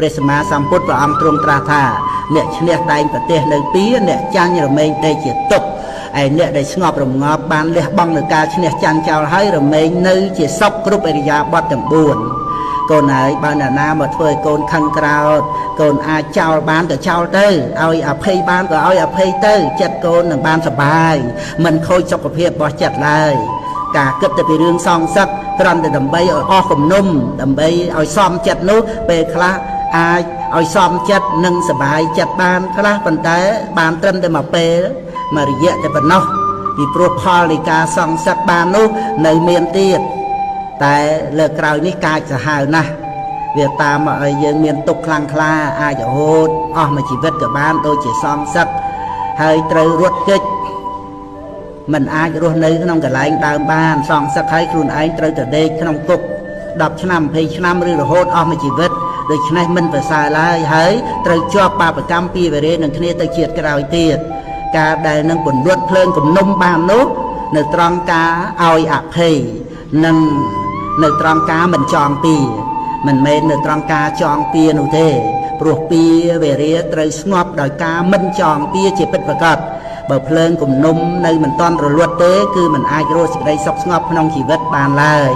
ព្រះសម្មាសម្ពុទ្ធព្រះអង្គទ្រង់ត្រាស់ថាអ្នកឈ្នះតែងប្រទេសនៅពីអ្នកចាញ់រមែងតែជាទុក្ខឯអ្នកដែលស្ងប់រងាប់បានលះបង់នៅការឈ្នះចាញ់ចោលហើយរមែងនៅជាសុខគ្រប់អរិយាបថទាំង4កូនហើយបើអ្នកណាមកធ្វើឲ្យកូនខឹងក្រោធកូនអាចចោលបានក៏ចោលទៅឲ្យអភ័យបានក៏ឲ្យអភ័យទៅចិត្តកូននឹងបានសុបាយមិនខូចសុខភាពរបស់ចិត្តឡើយការគិតទៅពីរឿងសងសឹកគ្រាន់តែដើម្បីឲ្យអស់គំនុំដើម្បីឲ្យសមចិត្តនោះពេលខ្លះអាចឲ្យសមចិត្តនិងសុបាយចិត្តបានខ្លះប៉ុន្តែបានត្រឹមតែមួយពេលមួយរយៈតែប៉ុណ្ណោះពីព្រោះផលនៃការសងសឹកបាននោះនៅមានទៀតតែលើក្រោយនេះកាចសាហាវណាស់វាតាមមកឲ្យយើងមានទុក្ខខ្លាំងក្លាអាចរហូតអស់មួយជីវិតក៏បានដូចជាសងសឹកហើយត្រូវរត់គេចមិនអាចរស់នៅក្នុងកន្លែងដើមបានសងសឹកឲ្យខ្លួនឯងត្រូវទៅដេកក្នុងគុក10ឆ្នាំ20ឆ្នាំឬរហូតអស់មួយជីវិតដូច្នេះមិនប្រសើរឡើយហើយត្រូវជាប់បាបកម្មពីវេរេនឹងគ្នាទៅជាតិក្រោយទៀតការដែលនឹងពន្លត់ភ្លើងគំនុំបាននោះនៅត្រង់ការឲ្យអភ័យនិងនៅត្រង់ការមិនចងពៀមិនមែននៅត្រង់ការចងពៀនោះទេព្រោះពៀវេរាត្រូវស្ងប់ដោយការមិនចងពៀជាពិតប្រាកដបើភ្លើងគំនុំនៅមិនតាន់រលត់ទេគឺមិនអាចរកសេចក្តីសុខស្ងប់ក្នុងជីវិតបានឡើយ